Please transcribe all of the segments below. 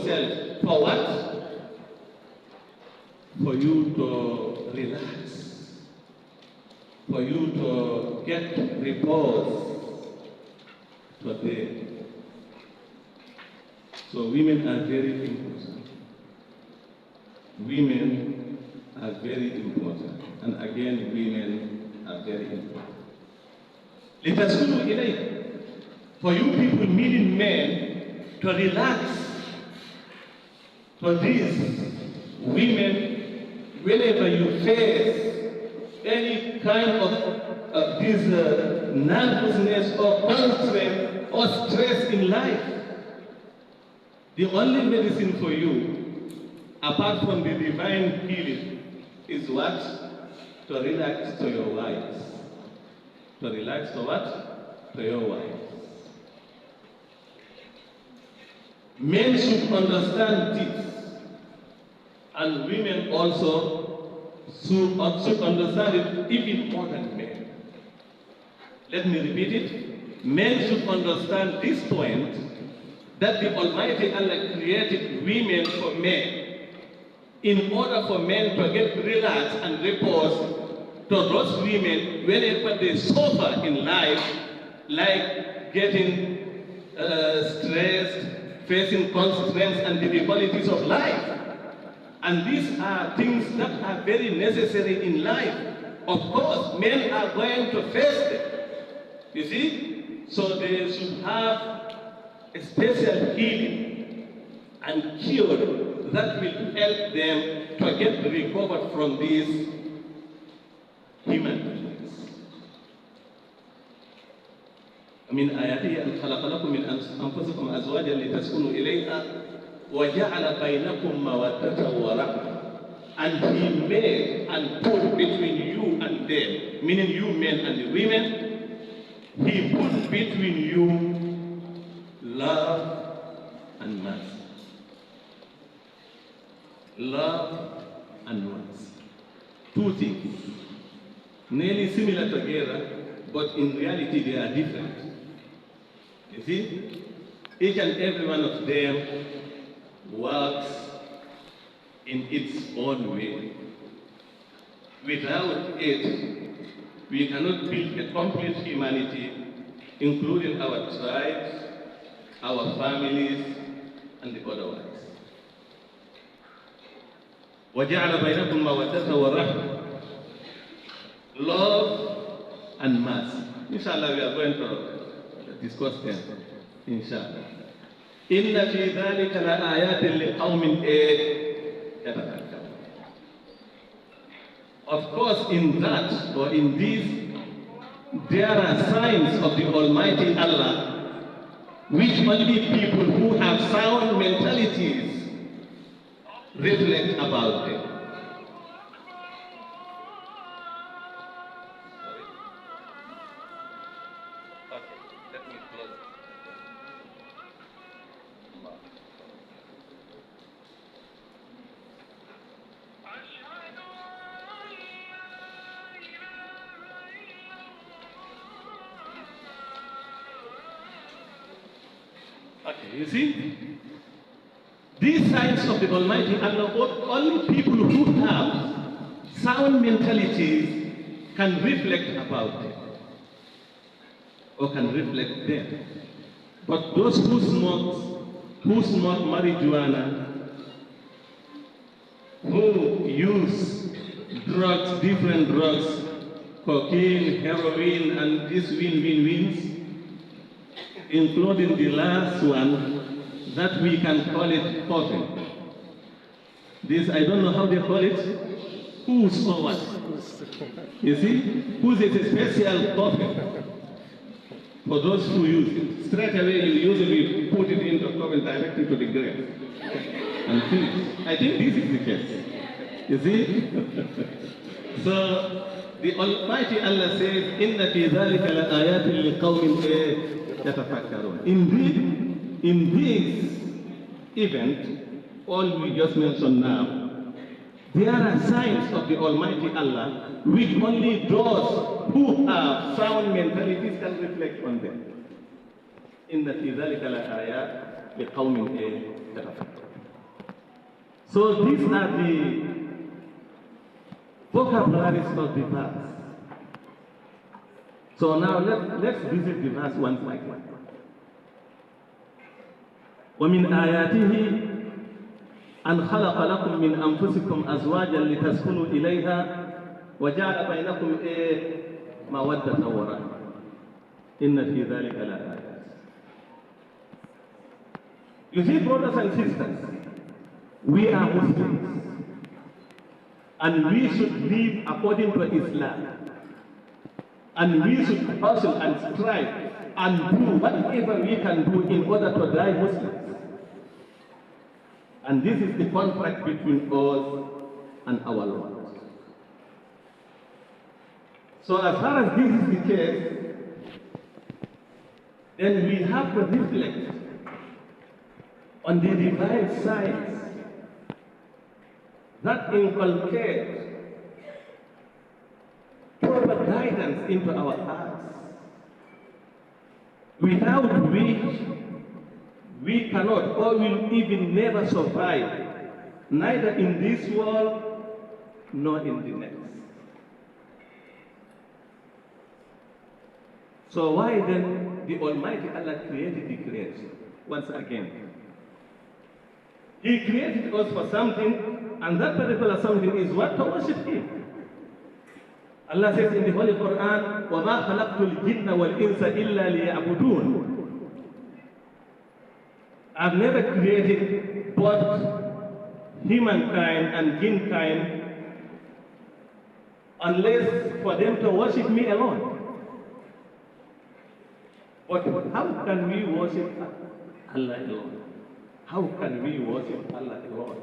yourself for what? For you to relax, for you to get repose today. So women are very important. Women are very important. And again, women are very important. لِتَسْكُنُوا إِلَيْهِ. For you people, meaning men, to relax. For these women, whenever you face any kind of this nervousness or constraint or stress in life, the only medicine for you, apart from the divine healing, is what? To relax to your wives. To relax to what? To your wives. Men should understand this, and women also should understand it even more than men. Let me repeat it. Men should understand this point, that the Almighty Allah created women for men in order for men to get relaxed and repose to those women whenever they suffer in life, like getting stressed, facing constraints and difficulties of life. And these are things that are very necessary in life. Of course, men are going to face them. You see? So they should have a special healing and cure that will help them to get recovered from these human beings. من آياته أن خلق لكم من أنفسكم أزواجا لتسكنوا إليها وجعل بينكم مودة ورحمة. And He made and put between you and them, meaning you men and the women, He put between you love and mercy. Love and mercy. Two things, nearly similar together, but in reality they are different. You see, each and every one of them works in its own way. Without it, we cannot build a complete humanity, including our tribes, our families, and the otherwise. وَجَعَلَ بَيْنَكُمْ مَوَدَّةً وَرَحْمَةً. Love and mercy. Inshallah, we are going to discuss them. Inshallah. إِنَّ فِي ذَلِكَ لَآيَاتٍ لِقَوْمٍ يَتَفَكَّرُونَ. Of course, in that or in this, there are signs of the Almighty Allah which only people who have sound mentalities reflect about them. Okay, let me close. Okay, you see? These signs of the Almighty Allah, only people who have sound mentalities can reflect about them, or can reflect them. But those who smoke marijuana, who use drugs, different drugs, cocaine, heroin, and these wins, including the last one, that we can call it coffin. This, I don't know how they call it. Who's or what? You see? Who's is a special coffin for those who use it. Straight away you usually put it in the coffin directly to the grave and finish. I think this is the case. You see? So the Almighty Allah says, إِنَّ فِي ذَلِكَ لَآيَاتٍ لِقَوْمٍ يَتَفَكَّرُونَ. Indeed, in this event, all we just mentioned now, there are signs of the Almighty Allah which only those who have sound mentalities can reflect on them. إِنَّ فِي ذَلِكَ لَآيَاتٍ لِقَوْمٍ يَتَفَكَّرُونَ. So these are the vocabularies of the verse. So now let's visit the verse one by one. ومن آياته أن خلق لكم من أنفسكم أزواجا لتسكنوا إليها وجعل بينكم مودة ورحمة إن في ذلك لآيات. You see, brothers and sisters, we are Muslims and we should live according to Islam, and we should hustle and strive and do whatever we can do in order to die Muslims. And this is the contract between us and our Lord. So as far as this is the case, then we have to reflect on the divine signs that inculcate proper guidance into our hearts, without which we cannot or will even never survive, neither in this world nor in the next. So why then the Almighty Allah created the creation? Once again, He created us for something, and that particular something is what? To worship Him. Allah says in the Holy Quran, وَمَا خَلَقْتُ الْجِنَّ وَالْإِنسَ إِلَّا لِيَعْبُدُونَ. I've never created both humankind and jinkind unless for them to worship me alone. But how can we worship Allah alone? How can we worship Allah alone?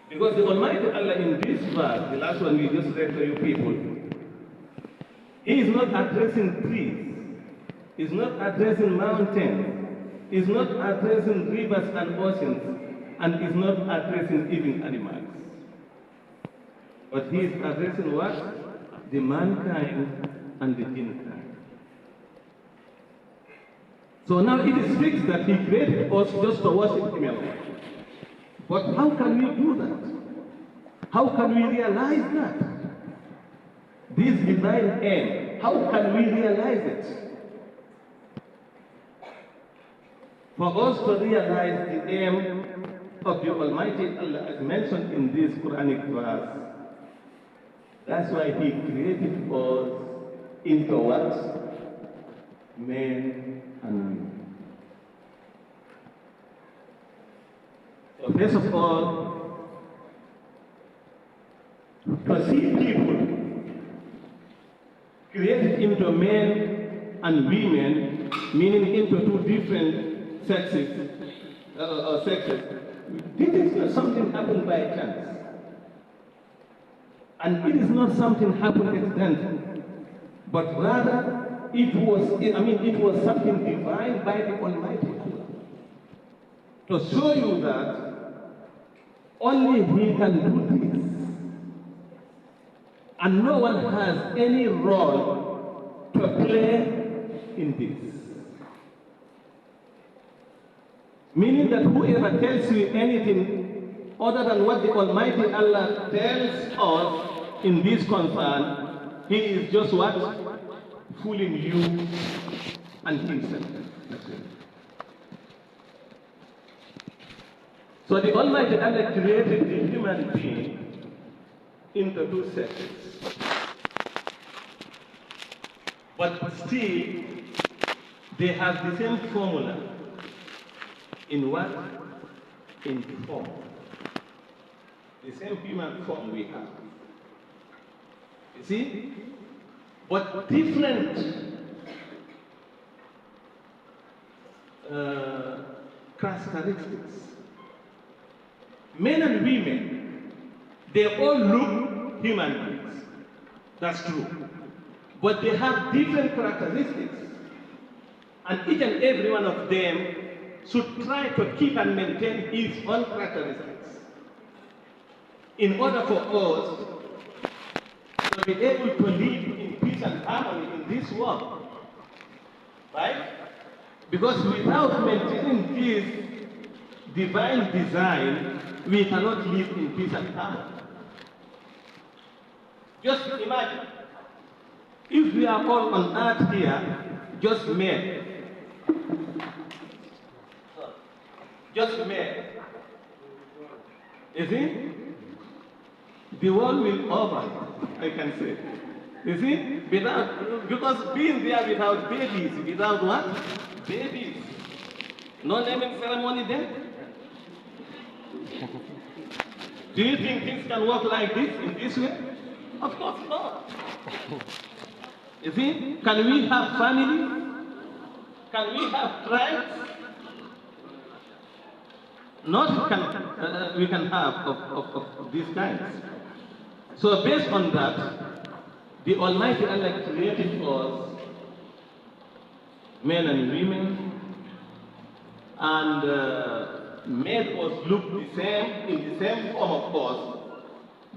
Because the Almighty Allah in this verse, the last one we just read to you people, He is not addressing trees, He is not addressing mountains, He is not addressing rivers and oceans, and is not addressing even animals. But He is addressing what? The mankind and the jinkind. So now it is fixed that He created us just to worship Him alone. But how can we do that? How can we realize that? This divine aim, how can we realize it? For us to realize the aim of the Almighty Allah as mentioned in this Quranic verse, that's why He created us into what? Men and women. So first of all, to see people created into men and women, meaning into two different sexes, this is not something happened by chance. And it is not something happened accidentally, but rather it was something divine by the Almighty Allah. To show you that only He can do this. And no one has any role to play in this. Meaning that whoever tells you anything other than what the Almighty Allah tells us in this concern, he is just what? Fooling you and himself. So the Almighty Allah created the human being into two sexes. But still, they have the same formula. In what? In form. The same human form we have. You see? But different characteristics. Men and women, they all look human beings. That's true. But they have different characteristics. And each and every one of them should try to keep and maintain his own characteristics in order for us to be able to live in peace and harmony in this world. Right? Because without maintaining divine design, we cannot live in peace and harmony. Just imagine, if we are all on earth here, just men, you see, the world will over, I can say. You see, because being there without babies, without what? Babies. No naming ceremony then? Do you think things can work like this, in this way? Of course not. You see, can we have family? Can we have tribes? Not can we can have of these kinds. So based on that, the Almighty Allah created us, men and women, and made us look the same, in the same form of us,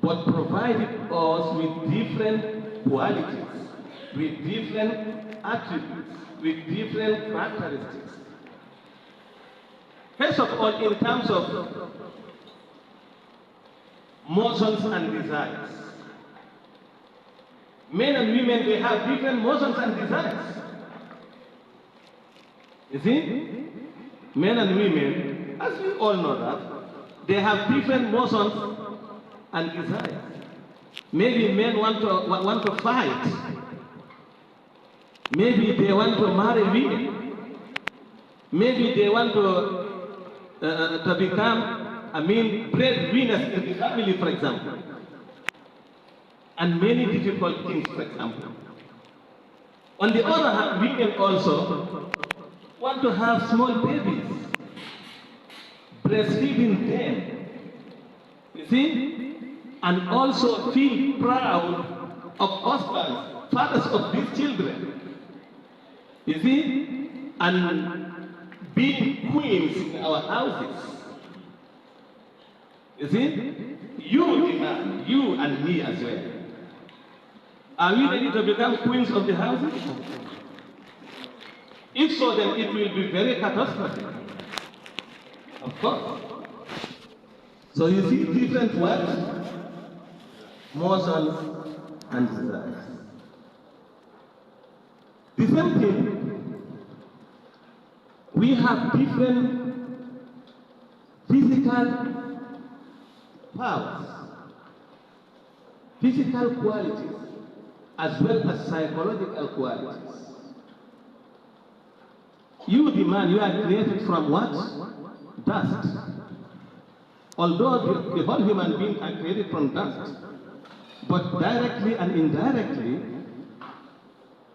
but provided us with different qualities, with different attributes, with different characteristics. First of all, in terms of motions and desires. Men and women, they have different motions and desires. You see? Men and women, as we all know that, they have different motions and desires. Maybe men want to fight. Maybe they want to marry women. Maybe they want to become, breadwinners in the family, for example. And many difficult things, for example. On the other hand, women also want to have small babies, breastfeeding them, you see, and also feel proud of husbands, fathers of these children, you see, and being queens in our houses. You see, you demand, you and me as well. Are we ready to become queens of the houses? If so, then it will be very catastrophic. Of course. So you see different words, motions, and desires. The same thing, we have different physical powers, physical qualities, as well as psychological qualities. You, the man, you are created from what? Dust. Although the whole human being are created from dust, but directly and indirectly,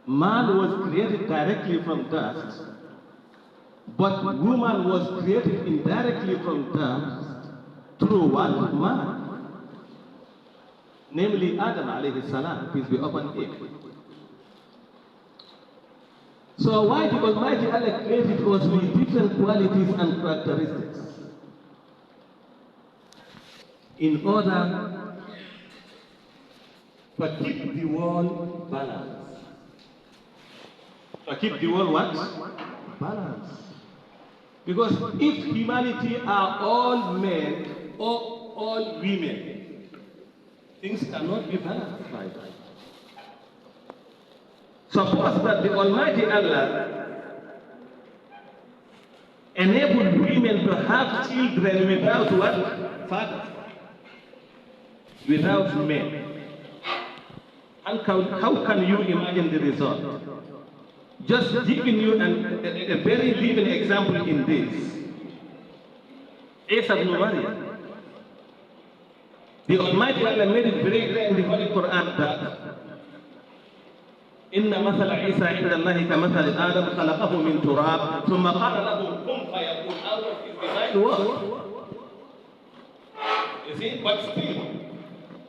man was created directly from dust, but woman was created indirectly from dust through what? Man. Namely Adam alayhi salam, peace be upon him. So why the Almighty Allah created us with different qualities and characteristics? In order to keep the world balanced. To keep the world what? Balanced. Because if humanity are all men or all women, things cannot be balanced like that. Suppose that the Almighty Allah enabled women to have children without what? Fathers. Without men. And how can you imagine the result? Just giving you a very living example in this. Isa ibn Maryam. The Almighty Allah made it very clear in the Holy Quran that إن مثل عيسى عند الله كمثل آدم خلقه من تراب ثم قال له كن فيكون out of his divine word. You see, but still,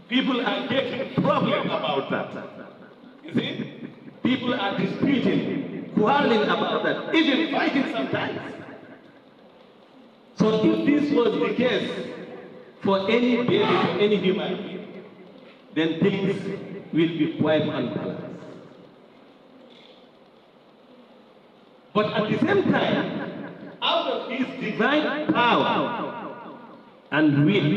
people are getting problem about that. You see, people are disputing, quarreling about that, even fighting sometimes. So if this was the case for any baby, for any human being, then things will be quite unbalanced. But at the same time, out of His divine power and will,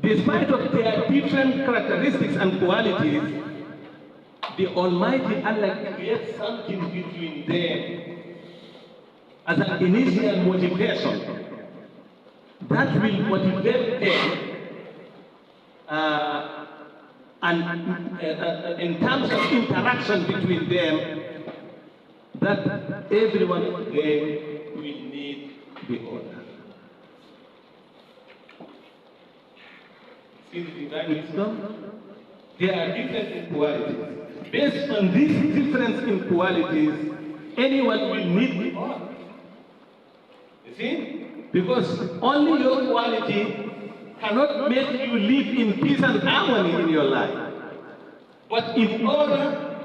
despite of their different characteristics and qualities, the Almighty Allah creates something between them as an initial motivation that will motivate them and in terms of interaction between them, that everyone of them will need the other. See the divine wisdom? There are different in qualities. Based on this difference in qualities, anyone will need the other. You see? Because only your quality cannot make you live in peace and harmony in your life. But in order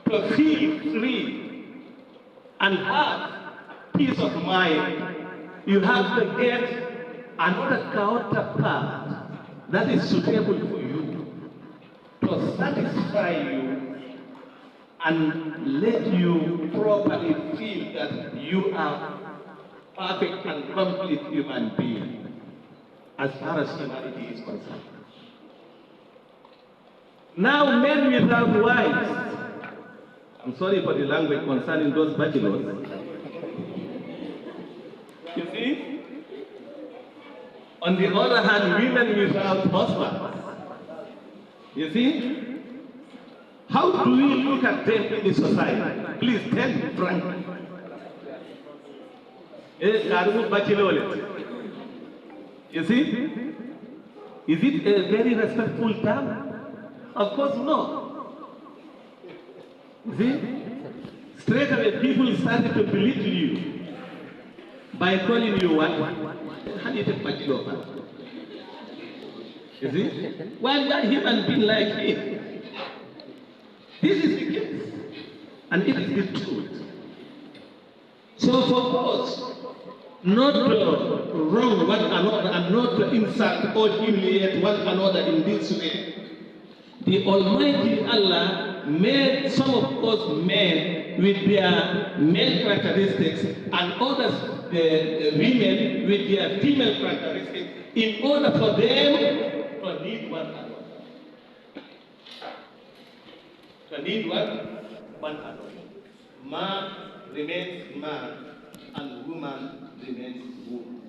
to feel free and have peace of mind, you have to get another counterpart that is suitable for you, to satisfy you and let you properly feel that you are perfect and complete human being as far as humanity is concerned. Now, men without wives, I'm sorry for the language concerning those bachelors. You see? On the other hand, women without husbands. You see? How do we look at them in the society? Please tell me frankly. You see? Is it a very respectful term? Of course not. You see? Straight away people started to belittle you by calling you what? How do you take Bachilo? You see? Why human being like him? This is the case. And it is the truth. So for us, not to wrong one another and not to insult or humiliate one another in this way, the Almighty Allah made some of us men with their male characteristics and others, the women with their female characteristics, in order for them to need one another. To need one another. Man remains man and woman remains woman.